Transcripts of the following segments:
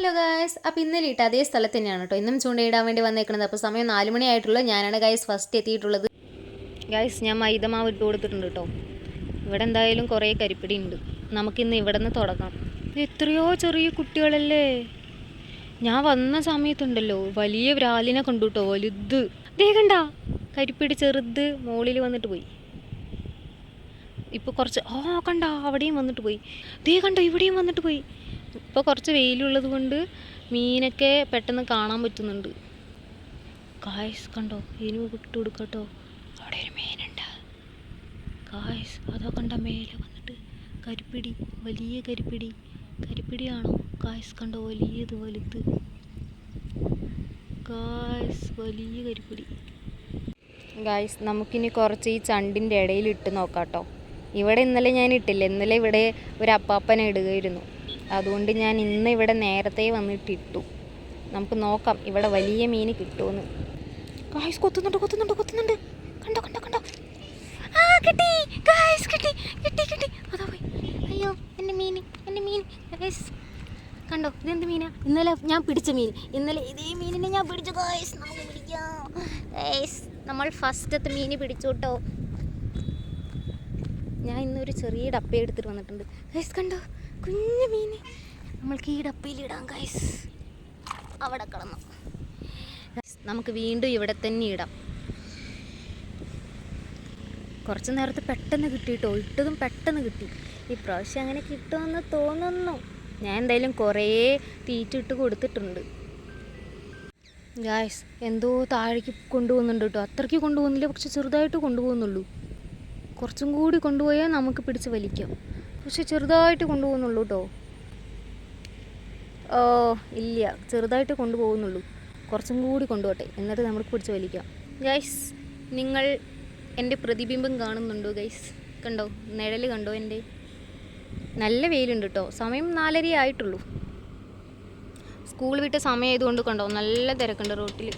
Hello guys, അപ്പോൾ ഇന്നലെ ഇട്ട് അതേ സ്ഥലത്ത് തന്നെയാണ് കേട്ടോ ഇന്നും ചൂണ്ടയിടാൻ വേണ്ടി വന്നേക്കുന്നത്. അപ്പോൾ സമയം 4 മണിയായിട്ടുള്ളൂ. ഞാനാണ് ഗായ്സ് ഫസ്റ്റ് എത്തിയിട്ടുള്ളത്. ഗായ്സ്, ഞാൻ മൈദമാവ് ഇട്ട് കൊടുത്തിട്ടുണ്ട് കേട്ടോ. ഇവിടെ എന്തായാലും കുറേ കരിപ്പിടി ഉണ്ട്. നമുക്കിന്ന് ഇവിടെ നിന്ന് തുടങ്ങാം. എത്രയോ ചെറിയ കുട്ടികളല്ലേ. ഞാൻ വന്ന സമയത്തുണ്ടല്ലോ വലിയ വ്രാലിനെ കണ്ടു കേട്ടോ, വലുത്. ദേ കണ്ട കരിപ്പിടി ചെറുത് മുകളിൽ വന്നിട്ട് പോയി. ഇപ്പോൾ കുറച്ച് കണ്ട അവിടെയും വന്നിട്ട് പോയി. ദേ കണ്ടോ ഇവിടെയും വന്നിട്ട് പോയി. ഇപ്പോൾ കുറച്ച് വെയിലുള്ളത് കൊണ്ട് മീനൊക്കെ പെട്ടെന്ന് കാണാൻ പറ്റുന്നുണ്ട്. ഗായ്സ് കണ്ടോ, ഇനി വിട്ടു കൊടുക്കട്ടോ. അവിടെ ഒരു മീനുണ്ട് ഗായ്സ്. അതോ കണ്ട മേലെ വന്നിട്ട് കരിപ്പിടി, വലിയ കരിപ്പിടി. കരിപ്പിടിയാണോ ഗായ്സ്? കണ്ടോ വലിയത്, വലുത് ഗായ്സ്, വലിയ കരിപ്പിടി. ഗായ്സ്, നമുക്കിനി കുറച്ച് ഈ ചണ്ടിൻ്റെ ഇടയിൽ ഇട്ട് നോക്കാം കേട്ടോ. ഇവിടെ ഇന്നലെ ഞാൻ ഇട്ടില്ല. ഇന്നലെ ഇവിടെ ഒരു അപ്പാപ്പനെ ഇടുകയായിരുന്നു. അതുകൊണ്ട് ഞാൻ ഇന്ന് ഇവിടെ നേരത്തെ വന്നിട്ടിട്ടു. നമുക്ക് നോക്കാം ഇവിടെ വലിയ മീൻ കിട്ടുമെന്ന്. ഗായ്സ്, കൊത്തുന്നുണ്ട് കൊത്തുന്നുണ്ട് കൊത്തുന്നുണ്ട്. കണ്ടോ കണ്ടോ കണ്ടോ. കിട്ടി ഗായ്സ്, കിട്ടി കിട്ടി കിട്ടി. അതാ പോയി. അയ്യോ എൻ്റെ മീൻ, എൻ്റെ മീൻ ഗായ്സ്. കണ്ടോ ഇതെന്ത് മീനാ? ഇന്നലെ ഞാൻ പിടിച്ച മീൻ. ഇന്നലെ ഇതേ മീനിനെ ഞാൻ പിടിച്ചു ഗായ്സ്. നമുക്ക് പിടിക്കാം ഗായ്സ്. നമ്മൾ ഫസ്റ്റത്തെ മീൻ പിടിച്ചു കേട്ടോ. ഞാൻ ഇന്നൊരു ചെറിയ ഡപ്പ എടുത്തിട്ട് വന്നിട്ടുണ്ട് ഗൈസ്. കണ്ടോ കുഞ്ഞു മീൻ. നമ്മൾക്ക് ഈ ഡപ്പയിലിടാം ഗൈസ്. അവിടെ കിടന്നു. നമുക്ക് വീണ്ടും ഇവിടെ തന്നെ ഇടാം. കുറച്ച് നേരത്തെ പെട്ടെന്ന് കിട്ടിയിട്ടോ. ഇട്ടതും പെട്ടെന്ന് കിട്ടി. ഈ പ്രാവശ്യം അങ്ങനെ കിട്ടുമെന്ന് തോന്നുന്നു. ഞാൻ എന്തായാലും കുറേ തീറ്റിട്ട് കൊടുത്തിട്ടുണ്ട് ഗൈസ്. എന്തോ താഴേക്ക് കൊണ്ടുപോകുന്നുണ്ട് കേട്ടോ. അത്രയ്ക്ക് കൊണ്ടുപോകുന്നില്ല, പക്ഷെ ചെറുതായിട്ട് കൊണ്ടുപോകുന്നുള്ളൂ. കുറച്ചും കൂടി കൊണ്ടുപോയാൽ നമുക്ക് പിടിച്ച് വലിക്കാം. പക്ഷെ ചെറുതായിട്ട് കൊണ്ടുപോകുന്നുള്ളൂ കേട്ടോ. ഇല്ല, ചെറുതായിട്ട് കൊണ്ടുപോകുന്നുള്ളൂ. കുറച്ചും കൂടി കൊണ്ടുപോട്ടെ, എന്നിട്ട് നമുക്ക് പിടിച്ച് വലിക്കാം. ഗൈസ്, നിങ്ങൾ എൻ്റെ പ്രതിബിംബം കാണുന്നുണ്ടോ ഗൈസ്? കണ്ടോ നിഴൽ കണ്ടോ എൻ്റെ? നല്ല വെയിലുണ്ട് കേട്ടോ. സമയം 4:30 ആയിട്ടുള്ളൂ. സ്കൂൾ വിട്ട സമയം ആയതുകൊണ്ട് കണ്ടോ നല്ല തിരക്കുണ്ട് റോട്ടിൽ.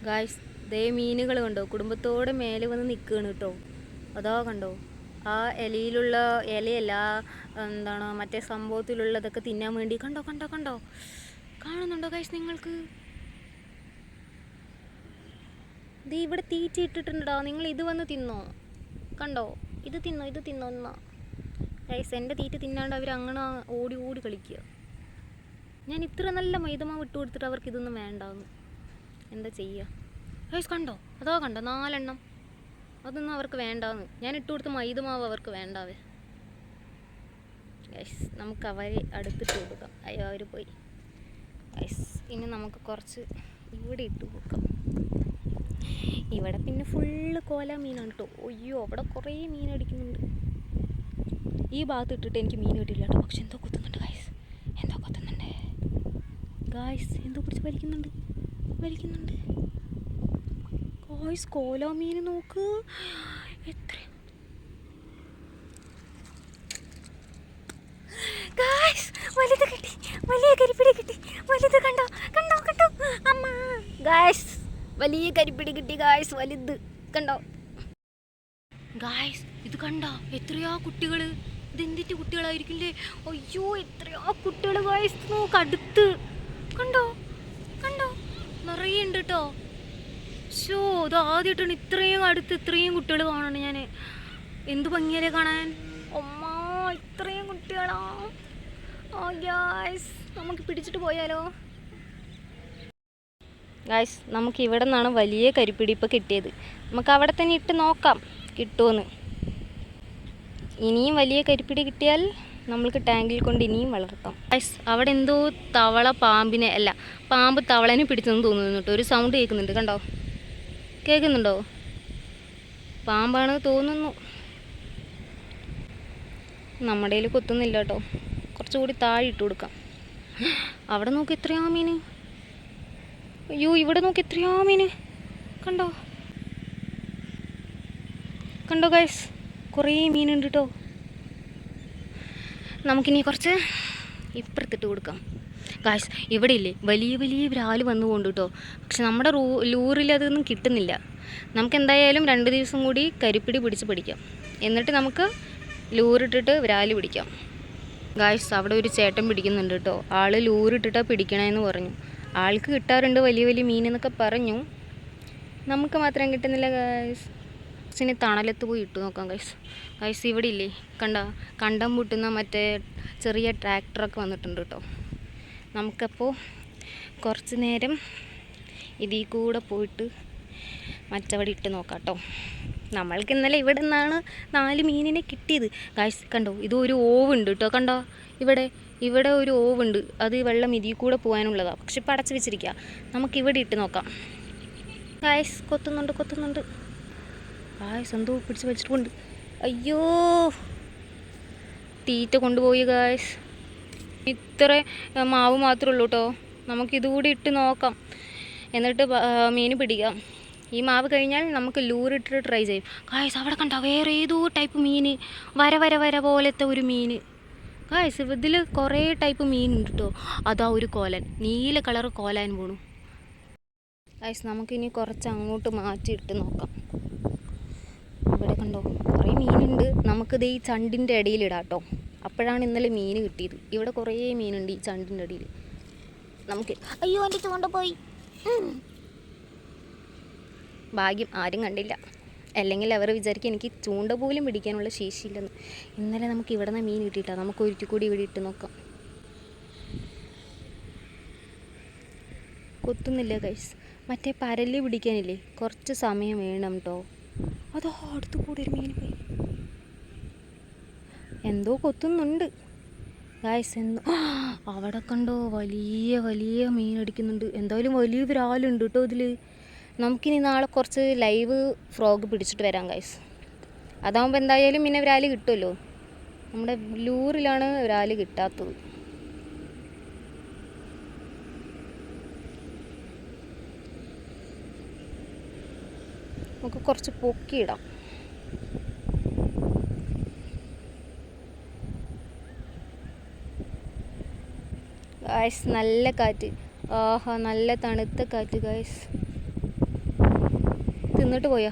ഗൈസ്, ദേ മീനുകൾ കണ്ടോ കുടുംബത്തോടെ മേലെ വന്ന് നിൽക്കുകയാണ് കേട്ടോ. അതാ കണ്ടോ ആ ഇലയിലുള്ള ഇലയല്ല, എന്താണ് മറ്റേ സംഭവത്തിലുള്ളതൊക്കെ തിന്നാൻ വേണ്ടി. കണ്ടോ കണ്ടോ കണ്ടോ, കാണുന്നുണ്ടോ ഗൈസ് നിങ്ങൾക്ക്? ഇത് ഇവിടെ തീറ്റ ഇട്ടിട്ടുണ്ടോ. നിങ്ങൾ ഇത് വന്ന് തിന്നോ? കണ്ടോ, ഇത് തിന്നോ, ഇത് തിന്നോ എന്നാ ഗൈസ്. എൻ്റെ തീറ്റ തിന്നാണ്ട് അവർ അങ്ങനെ ഓടി ഓടി കളിക്കുക. ഞാൻ ഇത്ര നല്ല മൈദമാവ് ഇട്ട് കൊടുത്തിട്ട് അവർക്ക് ഇതൊന്നും വേണ്ടാന്ന്. എന്താ ചെയ്യുക ഗൈസ്? കണ്ടോ അതോ കണ്ടോ 4 എണ്ണം. അതൊന്നും അവർക്ക് വേണ്ടാന്ന്. ഞാൻ ഇട്ട് കൊടുത്ത മൈദമാവ് അവർക്ക് വേണ്ടാവേ ഗൈസ്. നമുക്ക് അവരെ അടുത്തിട്ട് കൊടുക്കാം. അയ്യോ അവർ പോയി ഗൈസ്. ഇനി നമുക്ക് കുറച്ച് ഇവിടെ ഇട്ട് കൊടുക്കാം. ഇവിടെ പിന്നെ ഫുള്ള് കോല മീനാണ് കേട്ടോ. അയ്യോ അവിടെ കുറേ മീൻ അടിക്കുന്നുണ്ട്. ഈ ഭാഗത്ത് ഇട്ടിട്ട് എനിക്ക് മീൻ കിട്ടില്ല കേട്ടോ. പക്ഷെ എന്തോ കൊത്തുന്നുണ്ട് ഗൈസ്, എന്തോ കൊത്തുന്നുണ്ട് ഗൈസ്. എന്തോ പിടിച്ച് വലിക്കുന്നുണ്ട് വലിക്കുന്നുണ്ട് ഗൈസ്. കോല മീൻ നോക്ക് എത്ര ഗൈസ്. വലുത് കിട്ടി, വലിയ കരിപ്പിടി കിട്ടി. വലുത് കണ്ടോ കണ്ടോ കണ്ടോ അമ്മ ഗൈസ്. വലിയ കരിപ്പിടി കിട്ടി ഗൈസ്, വലുത് കണ്ടോ ഗൈസ്. ഇത് കണ്ടോ എത്രയോ കുട്ടികൾ. ഇതെന്തിൻ്റെ കുട്ടികളായിരിക്കില്ലേ? അയ്യോ എത്രയോ കുട്ടികൾ ഗൈസ്. നോക്ക് അടുത്ത് കണ്ടോ കണ്ടോ നിറയെ ഉണ്ട് കേട്ടോ. ഷോ ഇത് ആദ്യമായിട്ടാണ് ഇത്രയും അടുത്ത് ഇത്രയും കുട്ടികൾ കാണണം ഞാൻ. എന്ത് ഭംഗിയല്ലേ കാണാൻ. അമ്മ ഇത്രയും കുട്ടികളാ ഗായ്സ്. നമുക്ക് പിടിച്ചിട്ട് പോയാലോ ഗായ്സ്? നമുക്ക് ഇവിടെ നിന്നാണ് വലിയ കരിപ്പിടി ഇപ്പോൾ കിട്ടിയത്. നമുക്ക് അവിടെ തന്നെ ഇട്ട് നോക്കാം കിട്ടുമെന്ന്. ഇനിയും വലിയ കരിപ്പിടി കിട്ടിയാൽ നമ്മൾക്ക് ടാങ്കിൽ കൊണ്ട് ഇനിയും വളർത്താം ഗൈസ്. അവിടെ എന്തോ തവള പാമ്പിനെ അല്ല, പാമ്പ് തവളനെ പിടിച്ചെന്ന് തോന്നുന്നു കേട്ടോ. ഒരു സൗണ്ട് കേൾക്കുന്നുണ്ട് കണ്ടോ, കേൾക്കുന്നുണ്ടോ? പാമ്പാണ് തോന്നുന്നു. നമ്മുടെ കയ്യിൽ കൊത്തുന്നില്ല കേട്ടോ. കുറച്ചുകൂടി താഴെ ഇട്ട് കൊടുക്കാം. അവിടെ നോക്കി എത്രയാ മീൻ. അയ്യോ ഇവിടെ നോക്കി എത്രയാ മീൻ. കണ്ടോ കണ്ടോ ഗൈസ്, കുറേ മീനുണ്ട് കേട്ടോ. നമുക്കിനി കുറച്ച് ഇപ്പുറത്തിട്ട് കൊടുക്കാം ഗായ്സ്. ഇവിടെ ഇല്ലേ വലിയ വലിയ വ്രാല് വന്നു കൊണ്ട് കേട്ടോ. പക്ഷെ നമ്മുടെ ലൂറിൽ അതൊന്നും കിട്ടുന്നില്ല. നമുക്ക് എന്തായാലും 2 ദിവസം കൂടി കരിപ്പിടി പിടിച്ച് പിടിക്കാം. എന്നിട്ട് നമുക്ക് ലൂറിട്ടിട്ട് വ്രാല് പിടിക്കാം. ഗായ്സ് അവിടെ ഒരു ചേട്ടൻ പിടിക്കുന്നുണ്ട് കേട്ടോ. ആൾ ലൂറിട്ടിട്ടാണ് പിടിക്കണമെന്ന് പറഞ്ഞു. ആൾക്ക് കിട്ടാറുണ്ട് വലിയ വലിയ മീൻ എന്നൊക്കെ പറഞ്ഞു. നമുക്ക് മാത്രം കിട്ടുന്നില്ല ഗായ്സ്. ഇനി തണലത്ത് പോയി ഇട്ട് നോക്കാം ഗൈസ്. ഗൈസ് ഇവിടെ ഇല്ലേ കണ്ടം പൂട്ടുന്ന മറ്റേ ചെറിയ ട്രാക്ടറൊക്കെ വന്നിട്ടുണ്ട് കേട്ടോ. നമുക്കപ്പോൾ കുറച്ച് നേരം ഇതിൽ കൂടെ പോയിട്ട് മറ്റവിടെ ഇട്ട് നോക്കാം കേട്ടോ. നമ്മൾക്ക് ഇന്നലെ ഇവിടെ നിന്നാണ് 4 മീനിനെ കിട്ടിയത് ഗൈസ്. കണ്ടോ, ഇതൊരു ഓവുണ്ട് കേട്ടോ. കണ്ടോ ഇവിടെ ഒരു ഓവുണ്ട്. അത് വെള്ളം ഇതിൽ കൂടെ പോകാനുള്ളതാണ്. പക്ഷെ ഇപ്പം അടച്ചു വെച്ചിരിക്കുക. നമുക്കിവിടെ ഇട്ട് നോക്കാം ഗൈസ്. കൊത്തുന്നുണ്ട് ഗായ്സ്. എന്തോ പിടിച്ച് വെച്ചിട്ടുണ്ട്. അയ്യോ, തീറ്റ കൊണ്ടുപോയി ഗായ്സ്. ഇത്ര മാവ് മാത്രമേ ഉള്ളൂ കേട്ടോ. നമുക്കിതുകൂടി ഇട്ട് നോക്കാം, എന്നിട്ട് മീൻ പിടിക്കാം. ഈ മാവ് കഴിഞ്ഞാൽ നമുക്ക് ലൂറിട്ട് ട്രൈ ചെയ്യും ഗായ്സ്. അവിടെ കണ്ടോ വേറെ ഏതോ ടൈപ്പ് മീൻ, വര പോലത്തെ ഒരു മീൻ ഗായ്സ്. ഇതിൽ കുറേ ടൈപ്പ് മീനുണ്ട് കേട്ടോ. അതാ ഒരു കോലൻ, നീല കളർ കോലാൻ പോണു ഗായ്സ്. നമുക്കിനി കുറച്ച് അങ്ങോട്ട് മാറ്റിയിട്ട് നോക്കാം. ഇവിടെ കണ്ടോ കുറേ മീനുണ്ട്. നമുക്കിത് ഈ ചണ്ടിൻ്റെ ഇടയിലിടാം കേട്ടോ. അപ്പോഴാണ് ഇന്നലെ മീൻ കിട്ടിയത്. ഇവിടെ കുറേ മീനുണ്ട് ഈ ചണ്ടിൻ്റെ ഇടയിൽ. നമുക്ക് അയ്യോ എൻ്റെ ചൂണ്ട പോയി. ഭാഗ്യം ആരും കണ്ടില്ല, അല്ലെങ്കിൽ അവർ വിചാരിക്കും എനിക്ക് ചൂണ്ട പോലും പിടിക്കാനുള്ള ശേഷിയില്ലെന്ന്. ഇന്നലെ നമുക്ക് ഇവിടെ നിന്ന് മീൻ കിട്ടിയിട്ടാണ്. നമുക്ക് ഒരിക്കൽ കൂടി ഇവിടെ ഇട്ട് നോക്കാം. കൊത്തുന്നില്ല ഗൈസ്. മറ്റേ പരല് പിടിക്കാനില്ലേ കുറച്ച് സമയം വേണം കേട്ടോ. അതോ അടുത്ത് കൂടി ഒരു മീൻ പോയി. എന്തോ കൊത്തുന്നുണ്ട് ഗായ്സ്. അവിടെ കണ്ടോ വലിയ മീൻ അടിക്കുന്നുണ്ട്. എന്തായാലും വലിയ വിരാലുണ്ട് കേട്ടോ ഇതിൽ. നമുക്കിനി നാളെ കുറച്ച് ലൈവ് ഫ്രോഗ് പിടിച്ചിട്ട് വരാം ഗായ്സ്. അതാകുമ്പോൾ എന്തായാലും പിന്നെ വിരാല് കിട്ടുമല്ലോ. നമ്മുടെ ലൂറിലാണ് വിരാല് കിട്ടാത്തത്. നമുക്ക് കുറച്ച് പൊക്കിയിടാം. ഗായ്സ് നല്ല കാറ്റ്. ആഹാ, നല്ല തണുത്ത കാറ്റ് ഗായ്സ്. തിന്നിട്ട് പോയാ?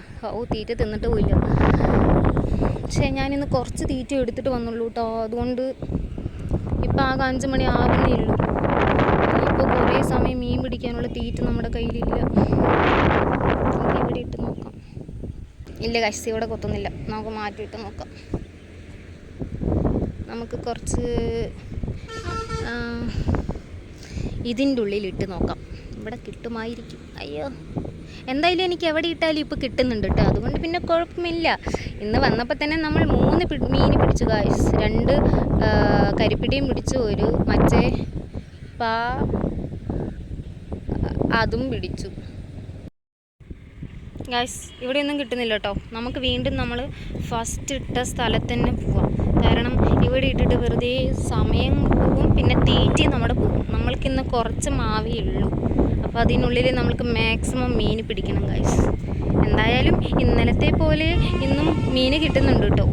തീറ്റ തിന്നിട്ട് പോയില്ല. പക്ഷേ ഞാനിന്ന് കുറച്ച് തീറ്റ എടുത്തിട്ട് വന്നുള്ളൂ കേട്ടോ. അതുകൊണ്ട് ഇപ്പം ആകെ 5 മണി ആകുന്നേ ഉള്ളൂ. ഇപ്പോൾ കുറേ സമയം മീൻ പിടിക്കാനുള്ള തീറ്റ നമ്മുടെ കയ്യിലില്ല. നമുക്ക് ഇവിടെ ഇട്ട് നോക്കാം. ഇല്ല ഗൈസ്, ഇവിടെ കൊത്തുന്നില്ല. നമുക്ക് മാറ്റിയിട്ട് നോക്കാം. നമുക്ക് കുറച്ച് ഇതിൻ്റെ ഉള്ളിലിട്ട് നോക്കാം. ഇവിടെ കിട്ടുമായിരിക്കും. അയ്യോ, എന്തായാലും എനിക്ക് എവിടെ ഇട്ടാലും ഇപ്പോൾ കിട്ടുന്നുണ്ട് കേട്ടോ. അതുകൊണ്ട് പിന്നെ കുഴപ്പമില്ല. ഇന്ന് വന്നപ്പോൾ തന്നെ നമ്മൾ 3 മീൻ പിടിച്ചു ഗായ്സ്. 2 കരിപ്പിടിയും പിടിച്ചു, ഒരു മറ്റേ അതും പിടിച്ചു ഗായ്സ്. ഇവിടെയൊന്നും കിട്ടുന്നില്ല കേട്ടോ. നമുക്ക് വീണ്ടും നമ്മൾ ഫസ്റ്റ് ഇട്ട സ്ഥലത്ത് തന്നെ പോവാം. കാരണം ഇവിടെ ഇട്ടിട്ട് വെറുതെ സമയം പോകും, പിന്നെ തീറ്റി നമ്മുടെ പോകും. നമ്മൾക്കിന്ന് കുറച്ച് മാവേ ഉള്ളൂ. അപ്പോൾ അതിനുള്ളിൽ നമ്മൾക്ക് മാക്സിമം മീൻ പിടിക്കണം ഗായ്സ്. എന്തായാലും ഇന്നലത്തെ പോലെ ഇന്നും മീൻ കിട്ടുന്നുണ്ട് കേട്ടോ.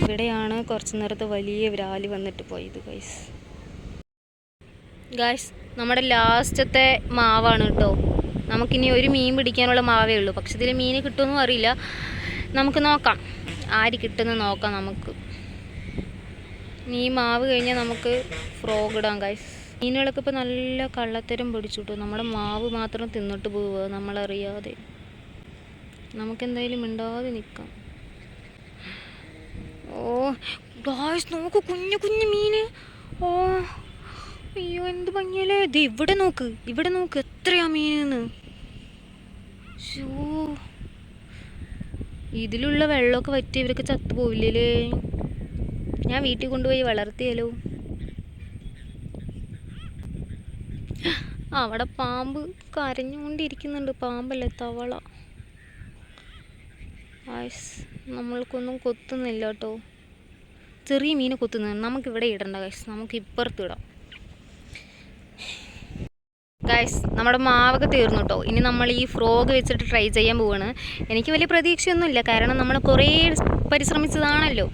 ഇവിടെയാണ് കുറച്ച് നേരത്തെ വലിയ വിരാല് വന്നിട്ട് പോയത് ഗായ്സ്. നമ്മുടെ ലാസ്റ്റത്തെ മാവാണ് കേട്ടോ. നമുക്കിനി ഒരു മീൻ പിടിക്കാനുള്ള മാവേ ഉള്ളൂ. പക്ഷെ ഇതിൽ മീൻ കിട്ടുമെന്നും അറിയില്ല. നമുക്ക് നോക്കാം, ആര് കിട്ടുമെന്ന് നോക്കാം. നമുക്ക് ഈ മാവ് കഴിഞ്ഞാൽ നമുക്ക് ഫ്രോഗ് ഇടാം ഗൈസ്. മീനുകളൊക്കെ ഇപ്പോൾ നല്ല കള്ളത്തരം പിടിച്ചു കേട്ടോ. നമ്മുടെ മാവ് മാത്രം തിന്നിട്ട് പോവുക നമ്മളറിയാതെ. നമുക്കെന്തായാലും മിണ്ടാതെ നിൽക്കാം. ഓ ഗായ്സ്, നോക്ക് കുഞ്ഞു മീന്. ഓ അയ്യോ, എന്ത് ഭംഗിയല്ലേ. ഇത് ഇവിടെ നോക്ക് എത്രയാ മീനെന്ന്. ഷോ, ഇതിലുള്ള വെള്ളമൊക്കെ വറ്റി ഇവരൊക്കെ ചത്തുപോവില്ലേ. ഞാൻ വീട്ടിൽ കൊണ്ടുപോയി വളർത്തിയാലോ. അവിടെ പാമ്പ് കരഞ്ഞുകൊണ്ടിരിക്കുന്നുണ്ട്. പാമ്പല്ലേ, തവള. നമ്മൾക്കൊന്നും കൊത്തുന്നില്ല കേട്ടോ. ചെറിയ മീനെ കൊത്തുന്നുണ്ട്. നമുക്കിവിടെ ഇടണ്ട ഗൈസ്, നമുക്ക് ഇപ്പുറത്ത് ഇടാം ഗൈസ്. നമ്മുടെ മാവൊക്കെ തീർന്നു കേട്ടോ. ഇനി നമ്മൾ ഈ ഫ്രോഗ് വെച്ചിട്ട് ട്രൈ ചെയ്യാൻ പോവാണ്. എനിക്ക് വലിയ പ്രതീക്ഷയൊന്നുമില്ല, കാരണം നമ്മൾ കുറേ പരിശ്രമിച്ചതാണല്ലോ.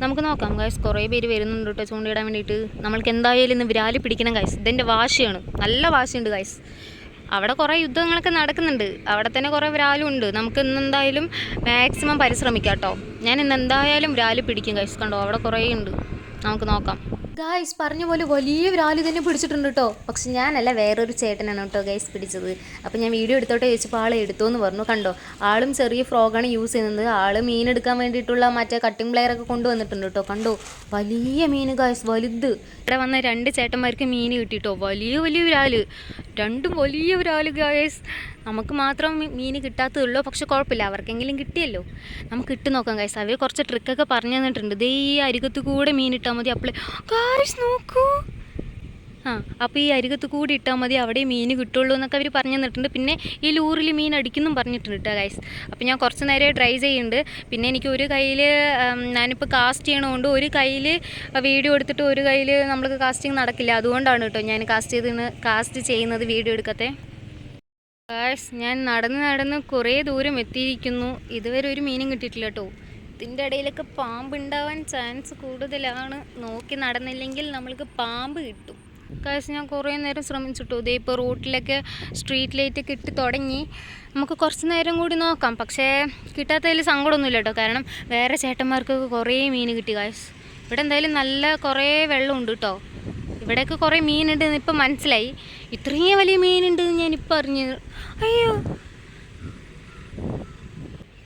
നമുക്ക് നോക്കാം ഗൈസ്. കുറേ പേര് വരുന്നുണ്ട് കേട്ടോ ചൂണ്ടയിടാൻ വേണ്ടിയിട്ട്. നമ്മൾക്ക് എന്തായാലും ഇന്ന് വിരാല് പിടിക്കണം ഗൈസ്. ഇതെൻ്റെ വാശിയാണ്, നല്ല വാശിയുണ്ട് ഗൈസ്. അവിടെ കുറേ യുദ്ധങ്ങളൊക്കെ നടക്കുന്നുണ്ട്. അവിടെ തന്നെ കുറേ വിരാലും ഉണ്ട്. നമുക്ക് ഇന്നെന്തായാലും മാക്സിമം പരിശ്രമിക്കാം കേട്ടോ. ഞാൻ ഇന്ന് എന്തായാലും വിരാല് പിടിക്കും ഗൈസ്. കണ്ടോ, അവിടെ കുറേ ഉണ്ട്. നമുക്ക് നോക്കാം. ഗായ്സ് പറഞ്ഞ പോലെ വലിയ ഒരാൾ തന്നെ പിടിച്ചിട്ടുണ്ട് കേട്ടോ. പക്ഷെ ഞാനല്ല, വേറൊരു ചേട്ടനാണ് കേട്ടോ ഗൈസ് പിടിച്ചത്. അപ്പോൾ ഞാൻ വീഡിയോ എടുത്തോട്ടെ ചോദിച്ചപ്പോൾ ആൾ എടുത്തോ എന്ന് പറഞ്ഞു. കണ്ടോ, ആളും ചെറിയ ഫ്രോഗാണ് യൂസ് ചെയ്യുന്നത്. ആൾ മീൻ എടുക്കാൻ വേണ്ടിയിട്ടുള്ള മറ്റേ കട്ടിംഗ് പ്ലെയറൊക്കെ കൊണ്ടുവന്നിട്ടുണ്ട് കേട്ടോ. കണ്ടോ, വലിയ മീൻ ഗായ്സ്, വലുത്. ഇവിടെ വന്ന 2 ചേട്ടന്മാർക്ക് മീൻ കിട്ടിയിട്ടോ. വലിയ ഒരാൾ, രണ്ടും വലിയ ഒരാൾ ഗായ്സ്. നമുക്ക് മാത്രം മീൻ കിട്ടാത്തതുള്ളൂ. പക്ഷെ കുഴപ്പമില്ല, അവർക്കെങ്കിലും കിട്ടിയല്ലോ. നമുക്ക് ഇട്ട് നോക്കാം ഗൈസ്. അവർ കുറച്ച് ട്രിക്കൊക്കെ പറഞ്ഞു തന്നിട്ടുണ്ട്. ദേ ഈ അരികത്ത് കൂടെ മീൻ ഇട്ടാൽ മതി. അപ്പോൾ ഗൈസ് നോക്കൂ, അപ്പോൾ ഈ അരികത്ത് കൂടി ഇട്ടാൽ മതി, അവിടെ മീൻ കിട്ടുള്ളൂ എന്നൊക്കെ അവർ പറഞ്ഞു തന്നിട്ടുണ്ട്. പിന്നെ ഈ ലൂറിൽ മീൻ അടിക്കുന്നും പറഞ്ഞിട്ടുണ്ട് കേട്ടോ ഗൈസ്. അപ്പോൾ ഞാൻ കുറച്ച് നേരം ട്രൈ ചെയ്യുന്നുണ്ട്. പിന്നെ എനിക്ക് ഒരു കയ്യിൽ ഞാനിപ്പോൾ കാസ്റ്റ് ചെയ്യണതുകൊണ്ട് ഒരു കയ്യിൽ വീഡിയോ എടുത്തിട്ട് ഒരു കയ്യിൽ നമ്മൾക്ക് കാസ്റ്റിംഗ് നടക്കില്ല. അതുകൊണ്ടാണ് കേട്ടോ ഞാൻ കാസ്റ്റ് ചെയ്യുന്നത്, വീഡിയോ എടുക്കത്തെ ഗൈസ്. ഞാൻ നടന്ന് കുറേ ദൂരം എത്തിയിരിക്കുന്നു. ഇതുവരെ ഒരു മീനും കിട്ടിയിട്ടില്ല കേട്ടോ. ഇതിൻ്റെ ഇടയിലൊക്കെ പാമ്പ് ഉണ്ടാവാൻ ചാൻസ് കൂടുതലാണ്. നോക്കി നടന്നില്ലെങ്കിൽ നമ്മൾക്ക് പാമ്പ് കിട്ടും ഗൈസ്. ഞാൻ കുറേ നേരം ശ്രമിച്ചിട്ടു. ഇതേ ഇപ്പോൾ റോട്ടിലൊക്കെ സ്ട്രീറ്റ് ലൈറ്റൊക്കെ ഇട്ട് തുടങ്ങി. നമുക്ക് കുറച്ച് നേരം കൂടി നോക്കാം. പക്ഷേ കിട്ടാത്തതിൽ സങ്കടമൊന്നുമില്ല കേട്ടോ. കാരണം വേറെ ചേട്ടന്മാർക്കൊക്കെ കുറേ മീൻ കിട്ടി ഗൈസ്. ഇവിടെ എന്തായാലും നല്ല കുറേ വെള്ളമുണ്ട് കേട്ടോ. ഇവിടെയൊക്കെ കുറേ മീനുണ്ടെന്ന് ഇപ്പം മനസ്സിലായി. ഇത്രയും വലിയ മീനുണ്ടെന്ന് ഞാനിപ്പോൾ അറിഞ്ഞു. അയ്യോ,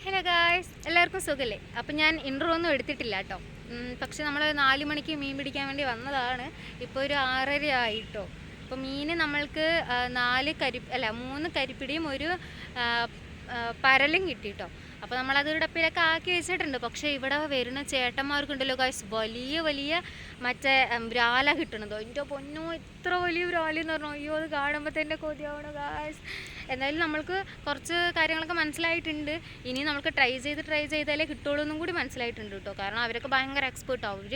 ഹലോ ഗായ്സ്, എല്ലാവർക്കും സുഖമല്ലേ? അപ്പം ഞാൻ ഇൻട്രോ ഒന്നും എടുത്തിട്ടില്ല കേട്ടോ. പക്ഷെ നമ്മൾ 4 മണിക്ക് മീൻ പിടിക്കാൻ വേണ്ടി വന്നതാണ്. ഇപ്പോൾ ഒരു 6:30 ആയിട്ടോ. അപ്പോൾ മീൻ നമ്മൾക്ക് 3 കരിപ്പിടിയും ഒരു പരലും കിട്ടിയിട്ടോ. അപ്പോൾ നമ്മളതൊരു ഡപ്പിലൊക്കെ ആക്കി വെച്ചിട്ടുണ്ട്. പക്ഷേ ഇവിടെ വരുന്ന ചേട്ടന്മാർക്കുണ്ടല്ലോ ഗൈസ്, വലിയ മറ്റേ ബ്രാല കിട്ടണതോ. എൻ്റെ പൊന്നോ, ഇത്ര വലിയ ബ്രാലെന്ന് പറഞ്ഞു. അയ്യോ, അത് കാണുമ്പോൾ തന്നെ കൊതിയാവണം ഗൈസ്. എന്തായാലും നമ്മൾക്ക് കുറച്ച് കാര്യങ്ങളൊക്കെ മനസ്സിലായിട്ടുണ്ട്. ഇനി നമുക്ക് ട്രൈ ചെയ്താലേ കിട്ടുള്ളൂ എന്നും കൂടി മനസ്സിലായിട്ടുണ്ട് കേട്ടോ. കാരണം അവരൊക്കെ ഭയങ്കര എക്സ്പേർട്ടാവും.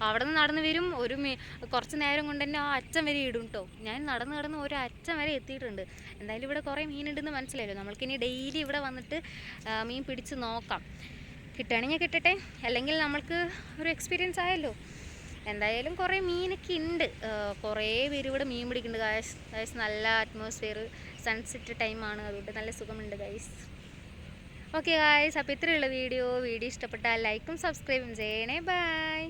അവിടെ നിന്ന് നടന്ന് വരും, കുറച്ച് നേരം കൊണ്ട് തന്നെ ആ അറ്റം വരെ ഇടും കേട്ടോ. ഞാൻ നടന്ന് ഒരു അറ്റം വരെ എത്തിയിട്ടുണ്ട്. എന്തായാലും ഇവിടെ കുറേ മീനുണ്ടെന്ന് മനസ്സിലായല്ലോ. നമ്മൾക്കിനി ഡെയിലി ഇവിടെ വന്നിട്ട് മീൻ പിടിച്ച് നോക്കാം. കിട്ടുകയാണെങ്കിൽ കിട്ടട്ടെ, അല്ലെങ്കിൽ നമ്മൾക്ക് ഒരു എക്സ്പീരിയൻസ് ആയല്ലോ. എന്തായാലും കുറേ മീനൊക്കെ ഉണ്ട്. കുറേ പേര് ഇവിടെ മീൻ പിടിക്കുന്നുണ്ട് ഗൈസ്. നല്ല അറ്റ്മോസ്ഫിയർ, സൺസെറ്റ് ടൈമാണ്, അതുകൊണ്ട് നല്ല സുഖമുണ്ട് ഗൈസ്. ഓക്കെ ഗൈസ്, അപ്പോൾ ഇത്രയുള്ള വീഡിയോ ഇഷ്ടപ്പെട്ടാൽ ലൈക്കും സബ്സ്ക്രൈബും ചെയ്യണേ. ബൈ.